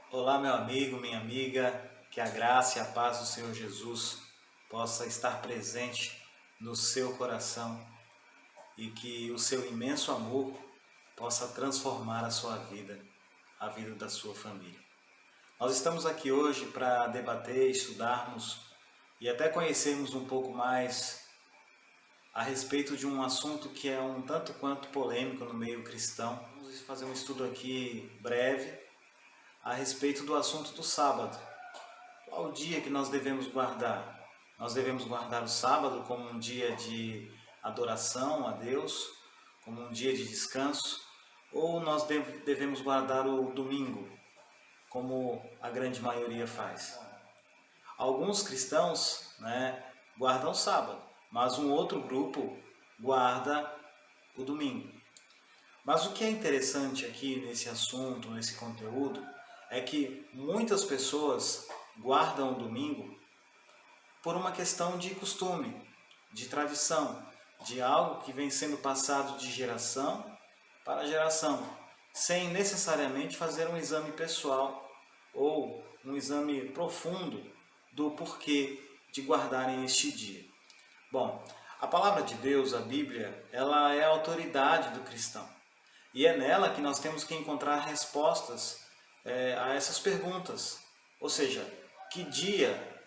Olá, meu amigo, minha amiga, que a graça e a paz do Senhor Jesus possa estar presente no seu coração e que o seu imenso amor possa transformar a sua vida, a vida da sua família. Nós estamos aqui hoje para debater, estudarmos e até conhecermos um pouco mais a respeito de um assunto que é um tanto quanto polêmico no meio cristão. Vamos fazer um estudo aqui breve a respeito do assunto do sábado. Qual o dia que nós devemos guardar? Nós devemos guardar o sábado como um dia de adoração a Deus, como um dia de descanso, ou nós devemos guardar o domingo, como a grande maioria faz? Alguns cristãos, guardam o sábado, mas um outro grupo guarda o domingo. Mas o que é interessante aqui nesse assunto, nesse conteúdo, é que muitas pessoas guardam o domingo por uma questão de costume, de tradição, de algo que vem sendo passado de geração para geração, sem necessariamente fazer um exame pessoal ou um exame profundo do porquê de guardarem este dia. Bom, a palavra de Deus, a Bíblia, ela é a autoridade do cristão. E é nela que nós temos que encontrar respostas a essas perguntas. Ou seja, que dia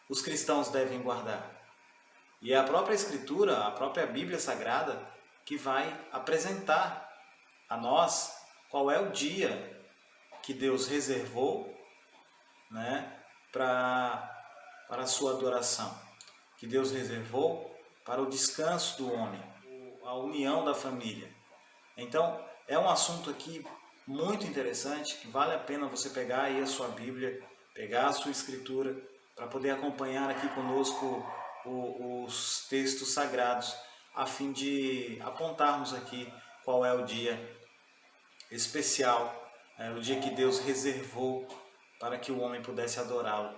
os cristãos devem guardar? E é a própria Escritura, a própria Bíblia Sagrada, que vai apresentar a nós qual é o dia que Deus reservou, para a sua adoração, que Deus reservou para o descanso do homem, a união da família. Então, é um assunto aqui muito interessante, que vale a pena você pegar aí a sua Bíblia, pegar a sua Escritura, para poder acompanhar aqui conosco os textos sagrados, a fim de apontarmos aqui qual é o dia especial, o dia que Deus reservou para que o homem pudesse adorá-lo.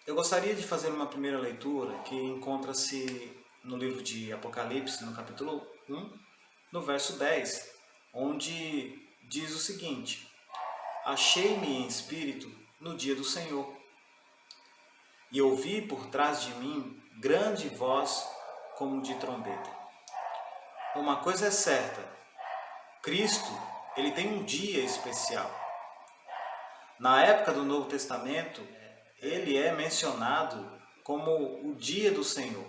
Eu gostaria de fazer uma primeira leitura que encontra-se no livro de Apocalipse, no capítulo 1, no verso 10, onde diz o seguinte: Achei-me em espírito no dia do Senhor, e ouvi por trás de mim grande voz como de trombeta. Uma coisa é certa, Cristo, ele tem um dia especial. Na época do Novo Testamento, ele é mencionado como o dia do Senhor.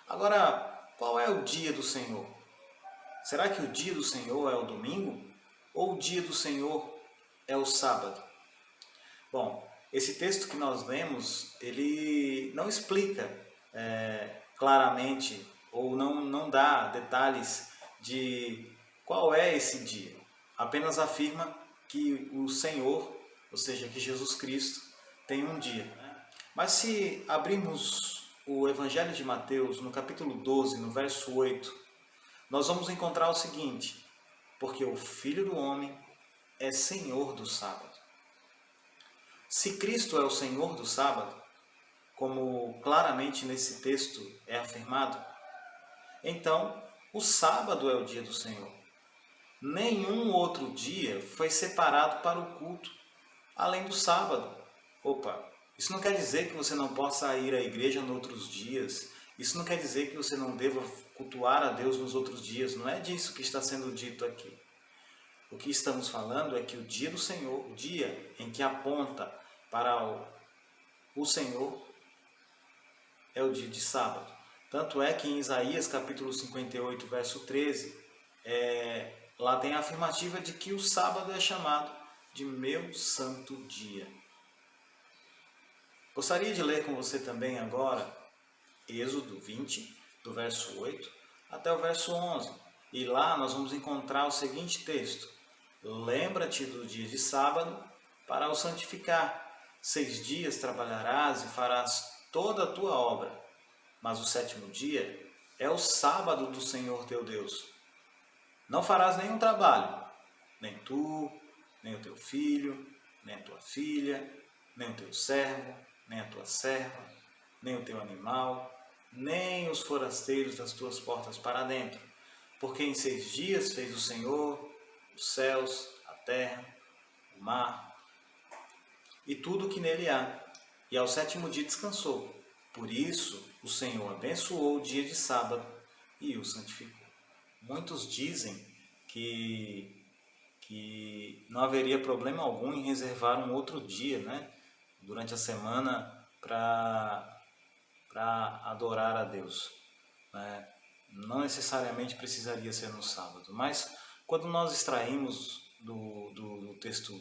Agora, qual é o dia do Senhor? Será que o dia do Senhor é o domingo? Ou o dia do Senhor é o sábado? Bom, esse texto que nós lemos, ele não explica claramente ou não dá detalhes de qual é esse dia. Apenas afirma que o Senhor, ou seja, que Jesus Cristo, tem um dia. Mas se abrirmos o Evangelho de Mateus, no capítulo 12, no verso 8, nós vamos encontrar o seguinte: porque o Filho do Homem é Senhor do sábado. Se Cristo é o Senhor do sábado, como claramente nesse texto é afirmado, então o sábado é o dia do Senhor. Nenhum outro dia foi separado para o culto, além do sábado. Opa, isso não quer dizer que você não possa ir à igreja nos outros dias. Isso não quer dizer que você não deva cultuar a Deus nos outros dias. Não é disso que está sendo dito aqui. O que estamos falando é que o dia do Senhor, o dia em que aponta para o Senhor, é o dia de sábado. Tanto é que em Isaías capítulo 58, verso 13, lá tem a afirmativa de que o sábado é chamado de meu santo dia. Gostaria de ler com você também agora Êxodo 20, do verso 8 até o verso 11. E lá nós vamos encontrar o seguinte texto: Lembra-te do dia de sábado para o santificar. 6 dias trabalharás e farás toda a tua obra, mas o 7º dia é o sábado do Senhor teu Deus. Não farás nenhum trabalho, nem tu, nem o teu filho, nem a tua filha, nem o teu servo, nem a tua serva, nem o teu animal, nem os forasteiros das tuas portas para dentro. Porque em 6 dias fez o Senhor os céus, a terra, o mar e tudo o que nele há. E ao sétimo dia descansou. Por isso o Senhor abençoou o dia de sábado e o santificou. Muitos dizem que não haveria problema algum em reservar um outro dia, né, durante a semana para adorar a Deus, né? Não necessariamente precisaria ser no sábado, mas quando nós extraímos do texto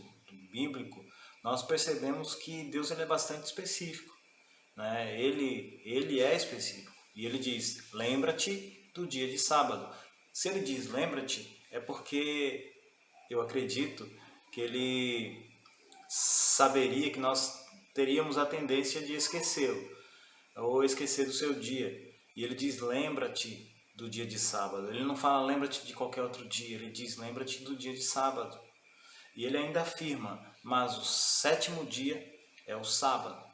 bíblico, nós percebemos que Deus ele é bastante específico, né? Ele é específico e ele diz, lembra-te do dia de sábado. Se ele diz lembra-te, é porque eu acredito que ele saberia que nós teríamos a tendência de esquecê-lo, ou esquecer do seu dia. E ele diz, lembra-te do dia de sábado. Ele não fala, lembra-te de qualquer outro dia. Ele diz, lembra-te do dia de sábado. E ele ainda afirma, mas o sétimo dia é o sábado.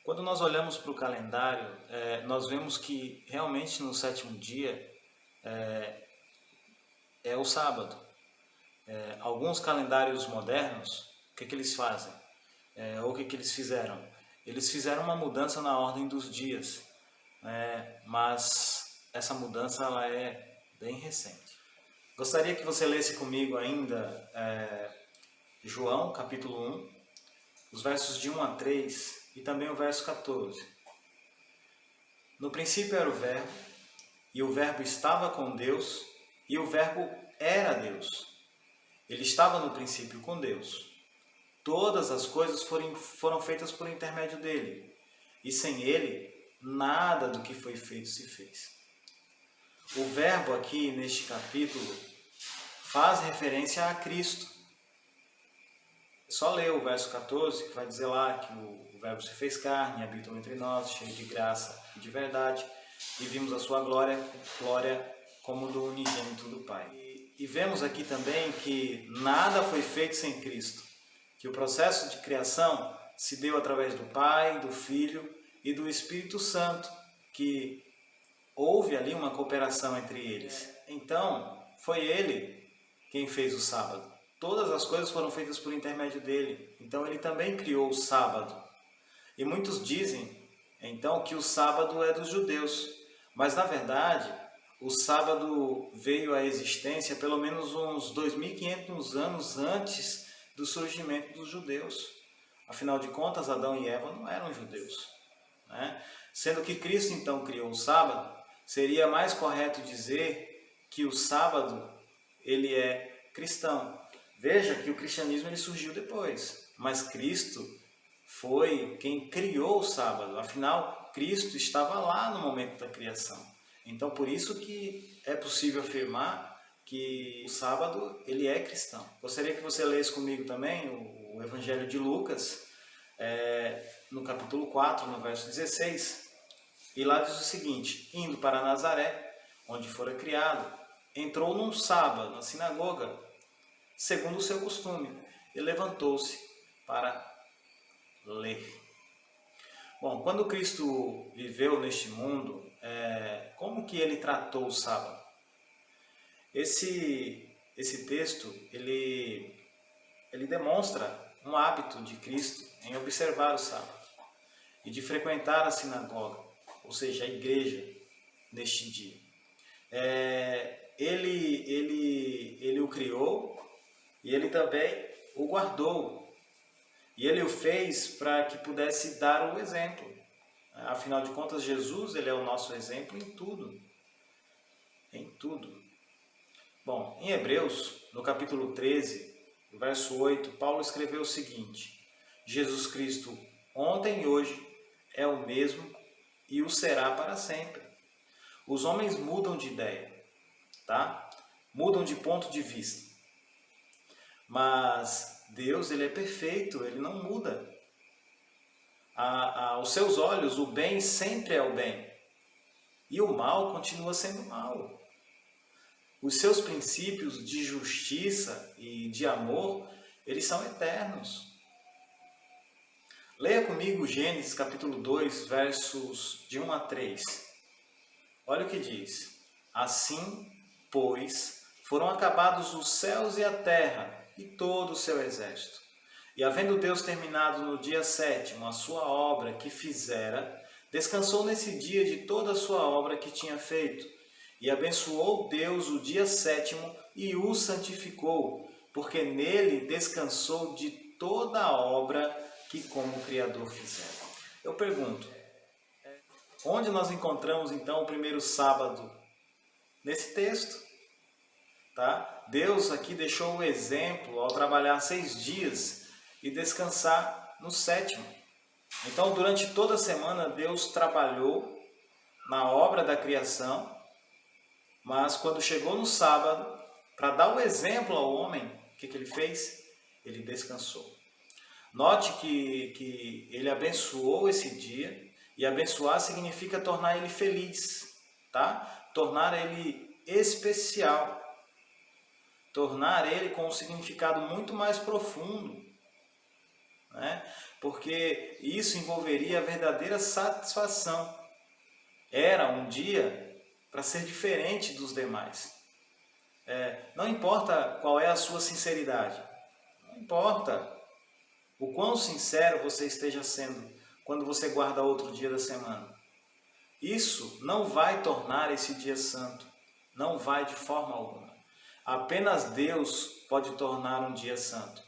Quando nós olhamos para o calendário, nós vemos que realmente no sétimo dia é o sábado. Alguns calendários modernos, o que eles fazem? Ou o que eles fizeram? Eles fizeram uma mudança na ordem dos dias, mas essa mudança ela é bem recente. Gostaria que você lesse comigo ainda João capítulo 1, os versos de 1 a 3 e também o verso 14. No princípio era o Verbo, e o Verbo estava com Deus, e o Verbo era Deus. Ele estava no princípio com Deus. Todas as coisas foram feitas por intermédio dele, e sem ele, nada do que foi feito se fez. O verbo aqui neste capítulo faz referência a Cristo. É só ler o verso 14, que vai dizer lá que o verbo se fez carne, habitou entre nós, cheio de graça e de verdade, e vimos a sua glória como do unigênito do Pai. E vemos aqui também que nada foi feito sem Cristo, que o processo de criação se deu através do Pai, do Filho e do Espírito Santo, que houve ali uma cooperação entre eles. Então, foi Ele quem fez o sábado. Todas as coisas foram feitas por intermédio dele. Então, Ele também criou o sábado. E muitos dizem, então, que o sábado é dos judeus. Mas, na verdade, o sábado veio à existência pelo menos uns 2.500 anos antes do surgimento dos judeus. Afinal de contas, Adão e Eva não eram judeus, né? Sendo que Cristo então criou o sábado, seria mais correto dizer que o sábado ele é cristão. Veja que o cristianismo ele surgiu depois, mas Cristo foi quem criou o sábado. Afinal, Cristo estava lá no momento da criação. Então, por isso que é possível afirmar que o sábado ele é cristão. Gostaria que você lesse comigo também o Evangelho de Lucas, no capítulo 4, no verso 16, e lá diz o seguinte: indo para Nazaré, onde fora criado, entrou num sábado na sinagoga, segundo o seu costume, e levantou-se para ler. Bom, quando Cristo viveu neste mundo, como que ele tratou o sábado? Esse texto, ele demonstra um hábito de Cristo em observar o sábado e de frequentar a sinagoga, ou seja, a igreja, neste dia. Ele o criou e ele também o guardou. E ele o fez para que pudesse dar o exemplo. Afinal de contas, Jesus ele é o nosso exemplo em tudo. Em tudo. Bom, em Hebreus, no capítulo 13, no verso 8, Paulo escreveu o seguinte: Jesus Cristo, ontem e hoje, é o mesmo e o será para sempre. Os homens mudam de ideia, tá? Mudam de ponto de vista. Mas Deus, ele é perfeito, ele não muda. Aos seus olhos, o bem sempre é o bem. E o mal continua sendo mal. Os seus princípios de justiça e de amor, eles são eternos. Leia comigo Gênesis capítulo 2, versos de 1 a 3. Olha o que diz: assim, pois, foram acabados os céus e a terra e todo o seu exército. E havendo Deus terminado no dia 7º a sua obra que fizera, descansou nesse dia de toda a sua obra que tinha feito. E abençoou Deus o dia 7º e o santificou, porque nele descansou de toda a obra que como Criador fizera. Eu pergunto, onde nós encontramos então o primeiro sábado? Nesse texto. Tá? Deus aqui deixou o exemplo ao trabalhar 6 dias e descansar no 7º. Então, durante toda a semana, Deus trabalhou na obra da criação, mas quando chegou no sábado, para dar o exemplo ao homem, o que ele fez? Ele descansou. Note que ele abençoou esse dia, e abençoar significa tornar ele feliz, tá? Tornar ele especial. Tornar ele com um significado muito mais profundo, né? Porque isso envolveria a verdadeira satisfação. Era um dia para ser diferente dos demais. Não importa qual é a sua sinceridade, não importa o quão sincero você esteja sendo quando você guarda outro dia da semana. Isso não vai tornar esse dia santo, não vai de forma alguma. Apenas Deus pode tornar um dia santo.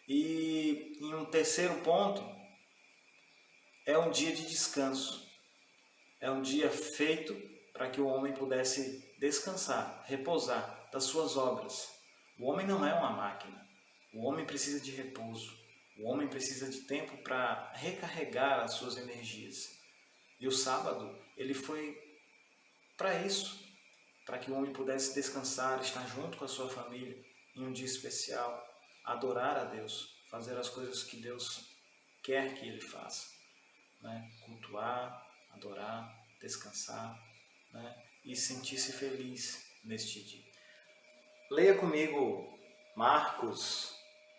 E em um terceiro ponto, é um dia de descanso. É um dia feito para que o homem pudesse descansar, repousar das suas obras. O homem não é uma máquina. O homem precisa de repouso. O homem precisa de tempo para recarregar as suas energias. E o sábado, ele foi para isso. Para que o homem pudesse descansar, estar junto com a sua família em um dia especial, adorar a Deus, fazer as coisas que Deus quer que ele faça, né? Cultuar, adorar, descansar, né? E sentir-se feliz neste dia. Leia comigo Marcos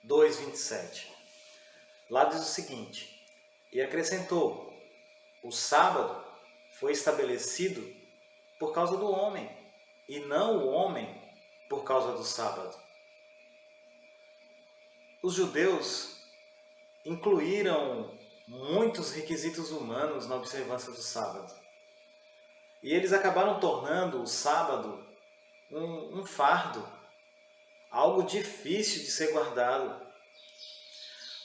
2:27. Lá diz o seguinte: e acrescentou, o sábado foi estabelecido por causa do homem, e não o homem por causa do sábado. Os judeus incluíram muitos requisitos humanos na observância do sábado. E eles acabaram tornando o sábado um fardo, algo difícil de ser guardado.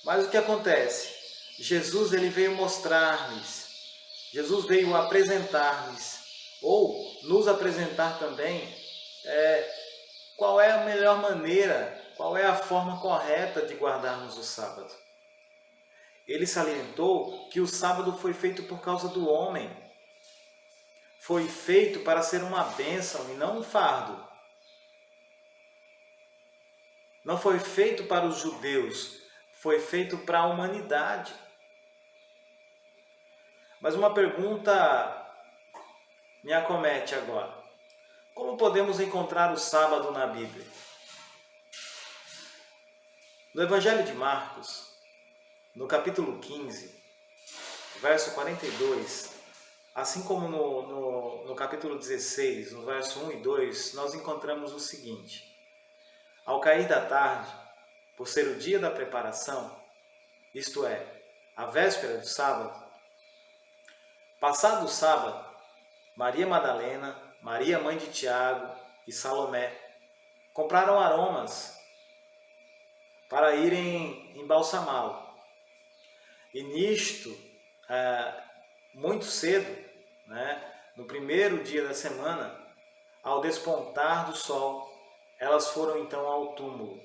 Mas o que acontece? Jesus ele veio mostrar-lhes, Jesus veio apresentar-lhes, ou nos apresentar também, qual é a melhor maneira, qual é a forma correta de guardarmos o sábado. Ele salientou que o sábado foi feito por causa do homem. Foi feito para ser uma bênção e não um fardo. Não foi feito para os judeus, foi feito para a humanidade. Mas uma pergunta me acomete agora. Como podemos encontrar o sábado na Bíblia? No Evangelho de Marcos, no capítulo 15, verso 42, assim como no capítulo 16, no verso 1 e 2, nós encontramos o seguinte: ao cair da tarde, por ser o dia da preparação, isto é, a véspera do sábado, passado o sábado, Maria Madalena, Maria mãe de Tiago e Salomé compraram aromas para irem embalsamá-lo. E nisto, muito cedo, no primeiro dia da semana, ao despontar do sol, elas foram então ao túmulo.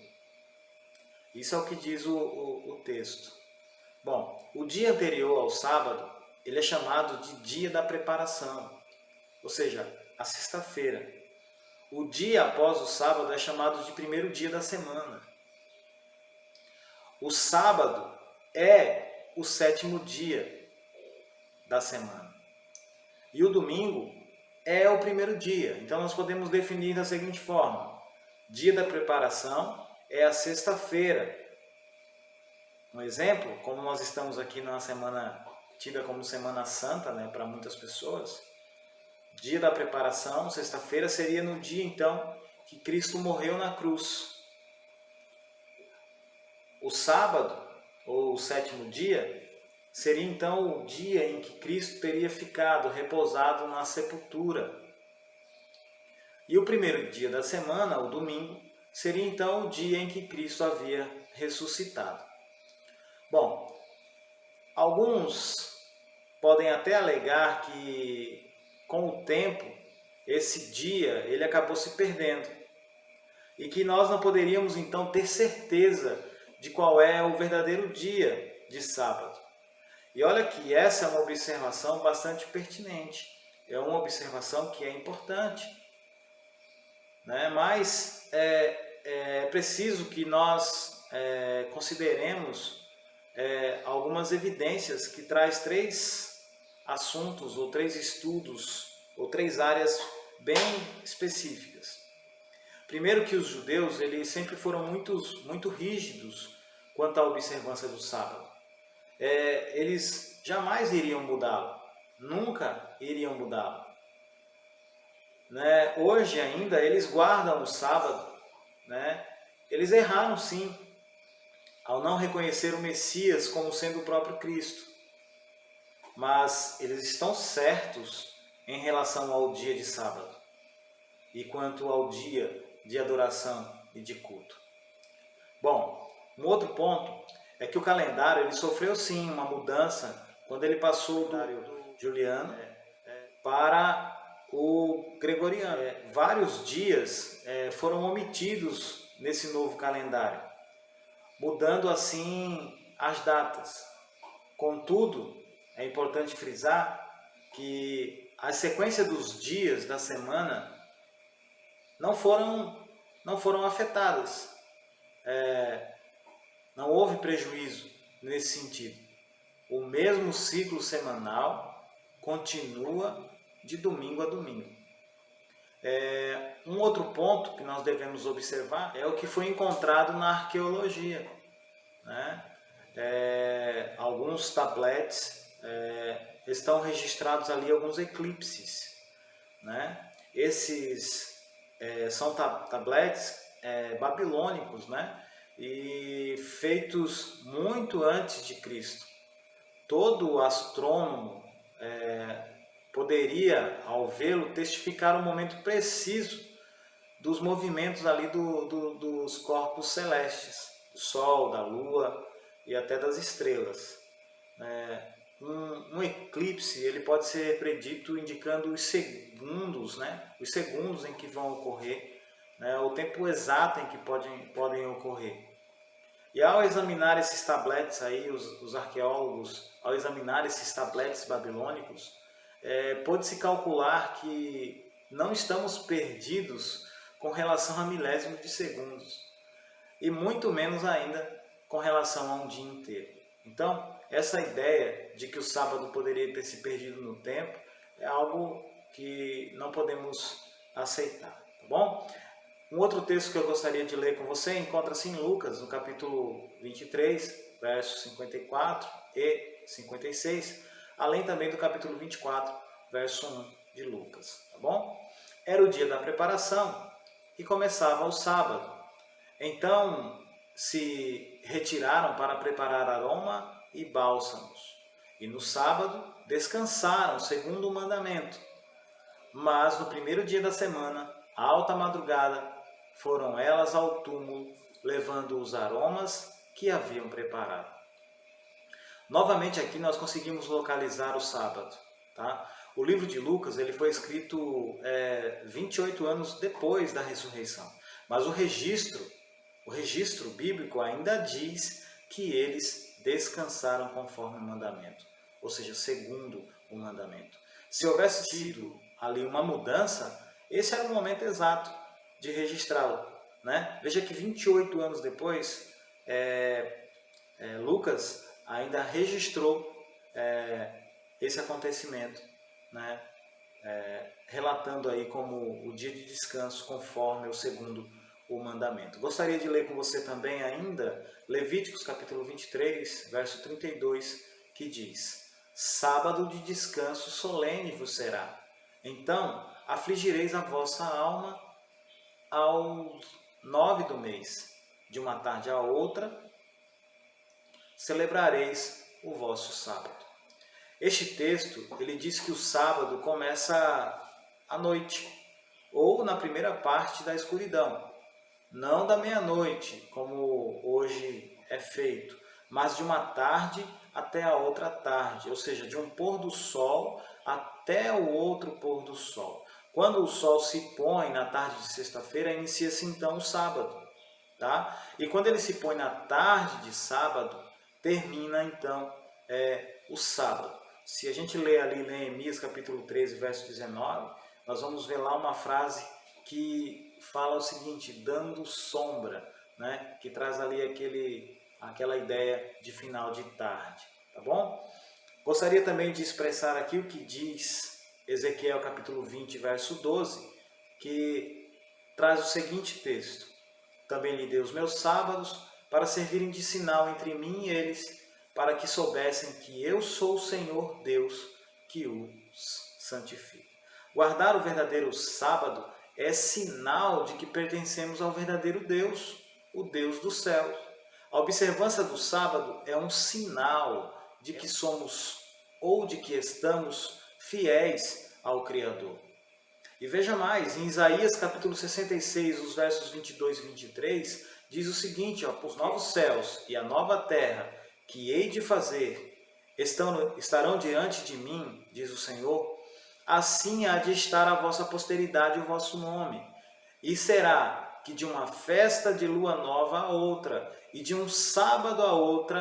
Isso é o que diz o texto. Bom, o dia anterior ao sábado, ele é chamado de dia da preparação, ou seja, a sexta-feira. O dia após o sábado é chamado de primeiro dia da semana. O sábado é o 7º dia da semana. E o domingo é o primeiro dia. Então nós podemos definir da seguinte forma: dia da preparação é a sexta-feira. Um exemplo, como nós estamos aqui na semana tida como Semana Santa, para muitas pessoas, dia da preparação, sexta-feira, seria no dia então que Cristo morreu na cruz. O sábado, ou o sétimo dia, seria então o dia em que Cristo teria ficado repousado na sepultura. E o primeiro dia da semana, o domingo, seria então o dia em que Cristo havia ressuscitado. Bom, alguns podem até alegar que com o tempo esse dia ele acabou se perdendo e que nós não poderíamos então ter certeza de qual é o verdadeiro dia de sábado. E olha que essa é uma observação bastante pertinente, é uma observação que é importante, né? Mas é preciso que nós consideremos algumas evidências que traz 3 assuntos, ou 3 estudos, ou 3 áreas bem específicas. Primeiro, que os judeus eles sempre foram muito rígidos quanto à observância do sábado. Eles jamais iriam mudá-lo, nunca iriam mudá-lo. Né? Hoje ainda eles guardam o sábado, né? Eles erraram sim, ao não reconhecer o Messias como sendo o próprio Cristo. Mas eles estão certos em relação ao dia de sábado e quanto ao dia de adoração e de culto. Bom, um outro ponto é que o calendário ele sofreu sim uma mudança quando ele passou do Juliano para o Gregoriano. Vários dias foram omitidos nesse novo calendário, mudando assim as datas. Contudo, é importante frisar que a sequência dos dias da semana não foram afetadas. Não houve prejuízo nesse sentido. O mesmo ciclo semanal continua de domingo a domingo. Um outro ponto que nós devemos observar é o que foi encontrado na arqueologia, né? Alguns tabletes estão registrados ali alguns eclipses, né? Esses são tabletes babilônicos, né? E feitos muito antes de Cristo. Todo astrônomo poderia, ao vê-lo, testificar o momento preciso dos movimentos ali dos corpos celestes, do Sol, da Lua e até das estrelas. Um eclipse ele pode ser predito indicando os segundos, né? Os segundos em que vão ocorrer, né? O tempo exato em que podem ocorrer. E ao examinar esses tabletes aí, os arqueólogos, ao examinar esses tabletes babilônicos, pode-se calcular que não estamos perdidos com relação a milésimos de segundos, e muito menos ainda com relação a um dia inteiro. Então, essa ideia de que o sábado poderia ter se perdido no tempo é algo que não podemos aceitar, tá bom? Um outro texto que eu gostaria de ler com você encontra-se em Lucas, no capítulo 23, versos 54 e 56, além também do capítulo 24, verso 1 de Lucas, tá bom? Era o dia da preparação e começava o sábado. Então se retiraram para preparar aroma e bálsamos, e no sábado descansaram, segundo o mandamento. Mas no primeiro dia da semana, à alta madrugada, foram elas ao túmulo, levando os aromas que haviam preparado. Novamente aqui nós conseguimos localizar o sábado, tá? O livro de Lucas ele foi escrito 28 anos depois da ressurreição, mas o registro bíblico ainda diz que eles descansaram conforme o mandamento, ou seja, segundo o mandamento. Se houvesse tido ali uma mudança, esse era o momento exato de registrá-lo, né? Veja que 28 anos depois, Lucas ainda registrou esse acontecimento, né? Relatando aí como o dia de descanso conforme o segundo o mandamento. Gostaria de ler com você também ainda Levíticos capítulo 23, verso 32, que diz: sábado de descanso solene vos será. Então afligireis a vossa alma ao 9 do mês, de uma tarde à outra, celebrareis o vosso sábado. Este texto, ele diz que o sábado começa à noite, ou na primeira parte da escuridão. Não da meia-noite, como hoje é feito, mas de uma tarde até a outra tarde, ou seja, de um pôr do sol até o outro pôr do sol. Quando o sol se põe na tarde de sexta-feira, inicia-se então o sábado, tá? E quando ele se põe na tarde de sábado, termina então o sábado. Se a gente ler ali Neemias capítulo 13, verso 19, nós vamos ver lá uma frase que fala o seguinte, dando sombra, né? Que traz ali aquela ideia de final de tarde, tá bom? Gostaria também de expressar aqui o que diz Ezequiel capítulo 20, verso 12, que traz o seguinte texto: também lhe dei os meus sábados para servirem de sinal entre mim e eles, para que soubessem que eu sou o Senhor Deus que os santifica. Guardar o verdadeiro sábado é sinal de que pertencemos ao verdadeiro Deus, o Deus dos céus. A observância do sábado é um sinal de que somos ou de que estamos fiéis ao Criador. E veja mais, em Isaías capítulo 66, os versos 22 e 23, diz o seguinte, os novos céus e a nova terra que hei de fazer estarão diante de mim, diz o Senhor, assim há de estar a vossa posteridade e o vosso nome. E será que de uma festa de lua nova a outra, e de um sábado a outro,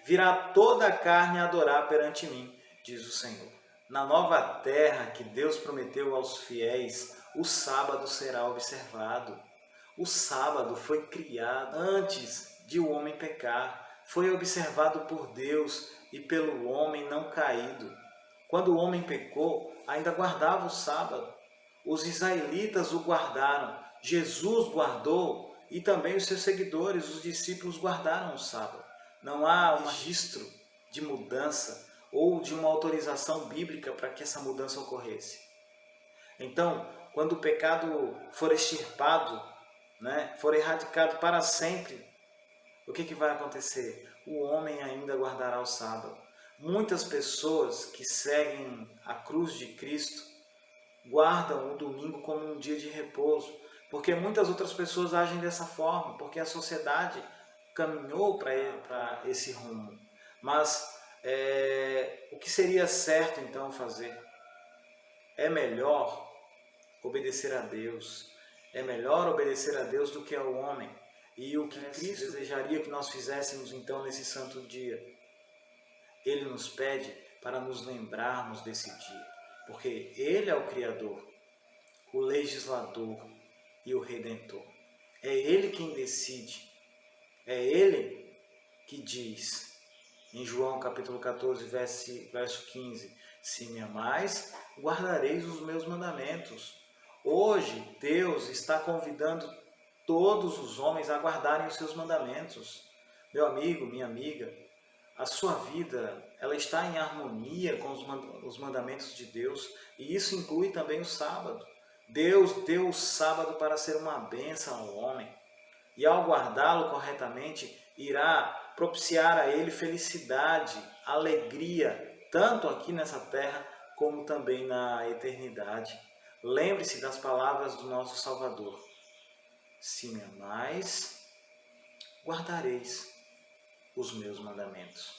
virá toda a carne a adorar perante mim, diz o Senhor. Na nova terra que Deus prometeu aos fiéis, o sábado será observado. O sábado foi criado antes de o homem pecar, foi observado por Deus e pelo homem não caído. Quando o homem pecou, ainda guardava o sábado. Os israelitas o guardaram, Jesus guardou e também os seus seguidores, os discípulos, guardaram o sábado. Não há um registro de mudança ou de uma autorização bíblica para que essa mudança ocorresse. Então, quando o pecado for extirpado, for erradicado para sempre, o que vai acontecer? O homem ainda guardará o sábado. Muitas pessoas que seguem a cruz de Cristo guardam o domingo como um dia de repouso, porque muitas outras pessoas agem dessa forma, porque a sociedade caminhou para esse rumo. Mas o que seria certo então fazer? É melhor obedecer a Deus. É melhor obedecer a Deus do que ao homem. E o que Cristo desejaria que nós fizéssemos então nesse santo dia? Ele nos pede para nos lembrarmos desse dia, porque Ele é o Criador, o legislador e o Redentor. É Ele quem decide, é Ele que diz, em João capítulo 14, verso 15, se me amais, guardareis os meus mandamentos. Hoje, Deus está convidando todos os homens a guardarem os seus mandamentos. Meu amigo, minha amiga, a sua vida ela está em harmonia com os mandamentos de Deus, e isso inclui também o sábado. Deus deu o sábado para ser uma bênção ao homem, e ao guardá-lo corretamente, irá propiciar a ele felicidade, alegria, tanto aqui nessa terra, como também na eternidade. Lembre-se das palavras do nosso Salvador. Se me amais, guardareis os meus mandamentos.